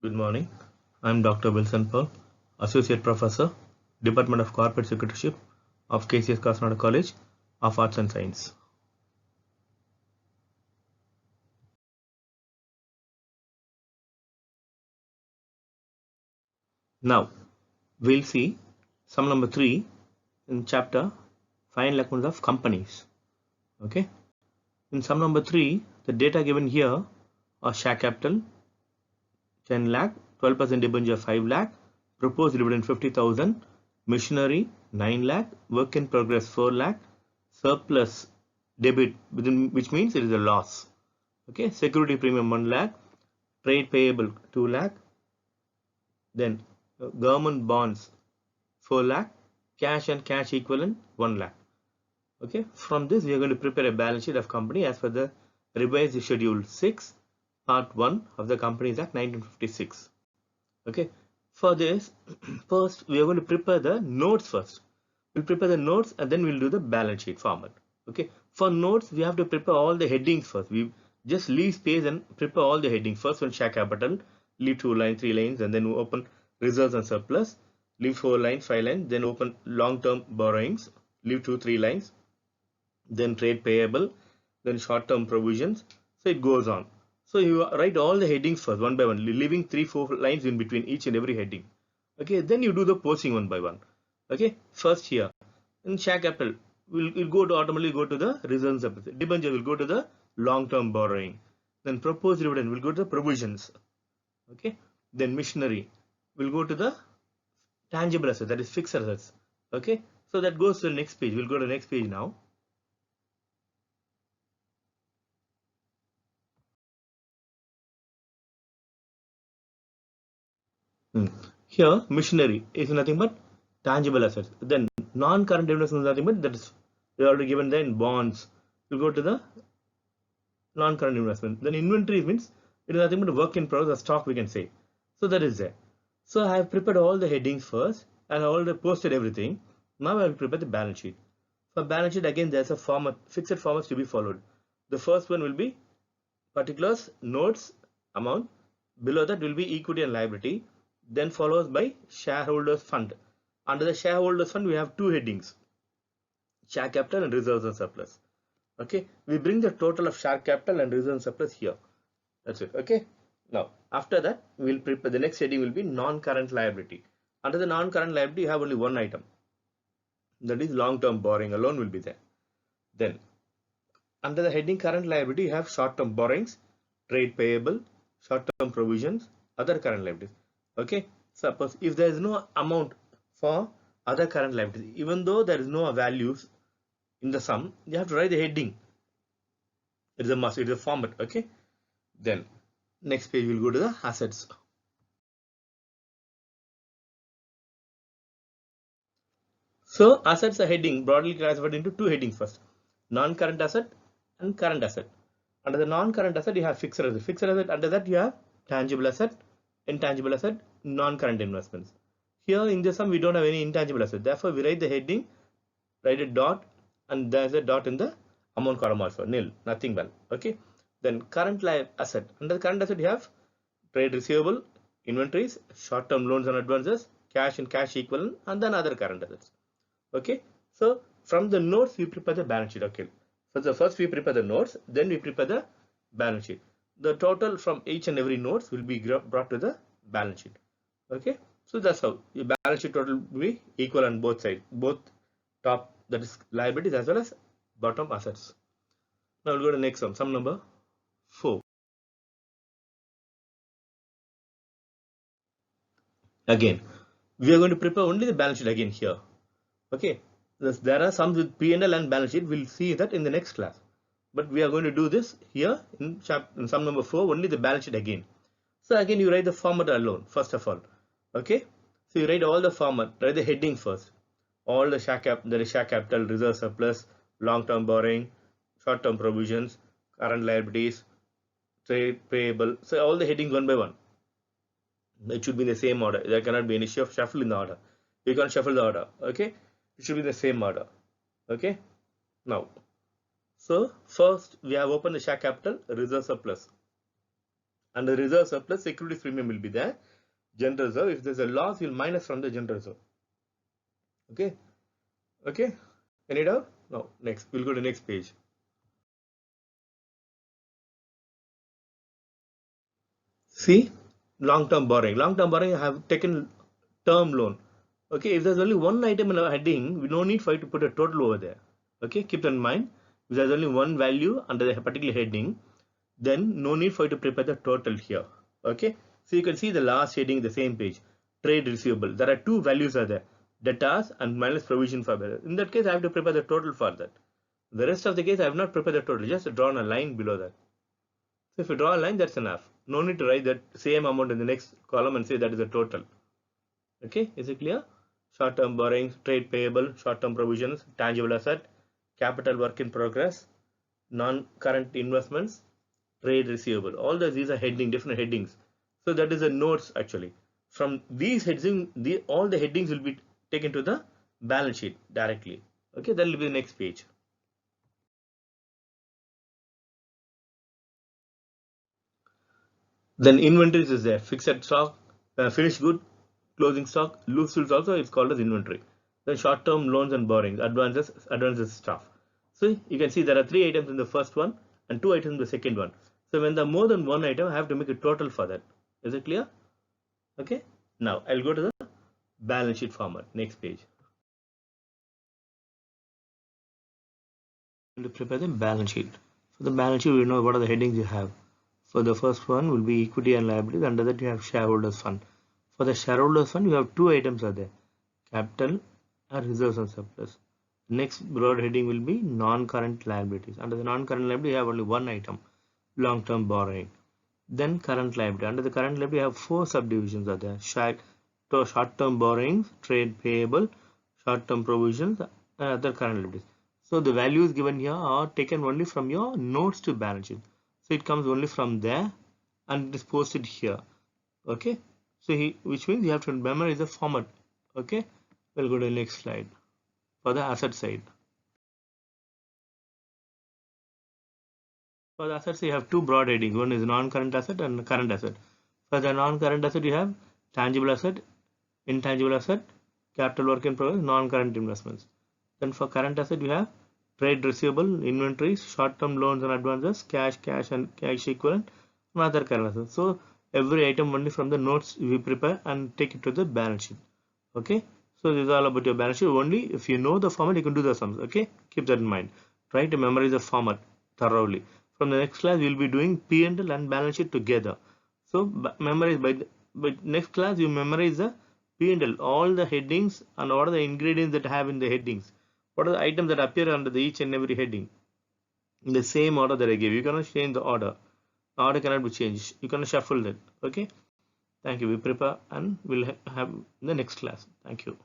Good morning. I'm Dr. Wilson Pearl, Associate Professor, Department of Corporate Secretaryship of KCS Kasaragod College of Arts and Science. Now, we'll see sum number 3 in chapter Find Lacuna of Companies. Okay. In sum number 3, the data given here are share capital 10 lakh, 12% debenture 5 lakh, proposed dividend 50,000, machinery 9 lakh, work in progress 4 lakh, surplus debit which means it is a loss. Okay, security premium 1 lakh, trade payable 2 lakh, then government bonds 4 lakh, cash and cash equivalent 1 lakh. Okay, from this we are going to prepare a balance sheet of company as per the revised schedule 6 part 1 of the Companies Act 1956. Okay, for this first we are going to prepare the notes first. We'll prepare the notes and then we'll do the balance sheet format. Okay, for notes we have to prepare all the headings first. We just leave space and prepare all the headings first. When share capital, leave 2 lines, 3 lines, and then open reserves and surplus, leave 4 lines, 5 lines, then open long-term borrowings, leave 2, 3 lines, then trade payable, then short-term provisions. So it goes on. So you write all the headings first, one by one, leaving 3, 4 lines in between each and every heading. Okay, then you do the posting one by one. Okay, first here in share capital, we'll go to automatically go to the reserves. Debenture will go to the long-term borrowing. Then proposed dividend will go to the provisions. Okay, then machinery will go to the tangible asset, that is fixed assets. Okay, so that goes to the next page. We'll go to the next page now. Here, machinery is nothing but tangible assets. Then non-current investment is nothing but that is already given there in bonds. We'll go to the non-current investment. Then inventory means it is nothing but work in progress, or stock we can say. So that is there. So I have prepared all the headings first and I already posted everything. Now I will prepare the balance sheet. For balance sheet again there's a format, fixed formats to be followed. The first one will be particulars, notes, amount. Below that will be equity and liability. Then follows by shareholders fund. Under the shareholders fund we have two headings, share capital and reserves and surplus. Okay, we bring the total of share capital and reserves and surplus here. That's it. Okay, now after that we'll prepare the next heading will be non-current liability. Under the non-current liability you have only one item, that is long-term borrowing alone will be there. Then under the heading current liability you have short-term borrowings, trade payable, short-term provisions, other current liabilities. Okay, suppose if there is no amount for other current liabilities, even though there is no values in the sum, you have to write the heading. It is a must, it is a format. Okay, then next page we'll go to the assets. So assets are heading broadly classified into two headings first, non-current asset and current asset. Under the non-current asset you have fixed asset. Fixed asset, under that you have tangible asset, intangible asset, non-current investments. Here in this sum we don't have any intangible asset. Therefore we write the heading, write a dot, and there's a dot in the amount column also, nil, nothing well. Okay. Then current asset. Under the current asset you have trade receivable, inventories, short-term loans and advances, cash and cash equivalent, and then other current assets. Okay, so from the notes we prepare the balance sheet. Okay, so first we prepare the notes, then we prepare the balance sheet. The total from each and every notes will be brought to the balance sheet. Okay, so that's how your balance sheet total will be equal on both sides, both top, that is liabilities, as well as bottom assets. Now we'll go to the next sum number 4. Again we are going to prepare only the balance sheet again here. Okay, there are sums with P&L and balance sheet. We'll see that in the next class. But we are going to do this here in sum number 4, only the balance sheet again. So again you write the format alone first of all. Okay, so you write all the format, write the heading first. All the share capital, reserve surplus, long-term borrowing, short-term provisions, current liabilities, trade payable. So all the headings one by one. It should be in the same order. There cannot be any shuffle in the order. You can't shuffle the order. Okay, it should be the same order. Okay, now so first we have opened the share capital, reserve surplus. Under reserve surplus, securities premium will be there. General reserve, if there's a loss, you'll minus from the general reserve. Okay. Okay. Any doubt? No. Next, we'll go to the next page. See, long-term borrowing. Long-term borrowing, I have taken term loan. Okay, if there's only one item in a heading, we don't need for you to put a total over there. Okay, keep that in mind. If there's only one value under the particular heading, then no need for you to prepare the total here. Okay, so you can see the last heading in the same page, trade receivable. There are two values are there, debtors and minus provision for bearer. In that case, I have to prepare the total for that. The rest of the case, I have not prepared the total, just drawn a line below that. So if you draw a line, that's enough. No need to write that same amount in the next column and say that is the total. Okay, is it clear? Short-term borrowings, trade payable, short-term provisions, tangible asset, capital work in progress, non-current investments, trade receivable. All these are different headings. So that is the notes actually. From these headings, all the headings will be taken to the balance sheet directly. Okay, that will be the next page. Then inventories is there. Fixed stock, finished good, closing stock, loose tools also is called as inventory. Then short-term loans and borrowings, advances stuff. So you can see there are 3 items in the first one and 2 items in the second one. So when there are more than one item, I have to make a total for that. Is it clear? Okay. Now I'll go to the balance sheet format. Next page. To prepare the balance sheet. For the balance sheet, we know what are the headings you have. For the first one will be equity and liabilities. Under that you have shareholders fund. For the shareholders fund, you have 2 items are there, capital and reserves and surplus. Next broad heading will be non-current liabilities. Under the non-current liability, you have only one item, long-term borrowing. Then current liability. Under the current liability, you have 4 subdivisions are there. Short-term borrowings, trade payable, short-term provisions, and other current liabilities. So the values given here are taken only from your notes to balance sheet. So it comes only from there and it is posted here. Okay. So which means you have to memorize the format. Okay. We'll go to the next slide for the asset side. For the assets, you have 2 broad headings. One is non-current asset and current asset. For the non-current asset, you have tangible asset, intangible asset, capital work in progress, non-current investments. Then for current asset, you have trade receivable, inventories, short-term loans and advances, cash and cash equivalent, and other current assets. So every item only from the notes we prepare and take it to the balance sheet. Okay. So this is all about your balance sheet. Only if you know the format, you can do the sums. Okay. Keep that in mind. Try to memorize the format thoroughly. From the next class, we will be doing P&L and balance sheet together. So memorize by next class, you memorize the P&L, all the headings and what are the ingredients that have in the headings. What are the items that appear under each and every heading in the same order that I gave. You cannot change the order. The order cannot be changed. You cannot shuffle that. Okay. Thank you. We prepare and we'll have in the next class. Thank you.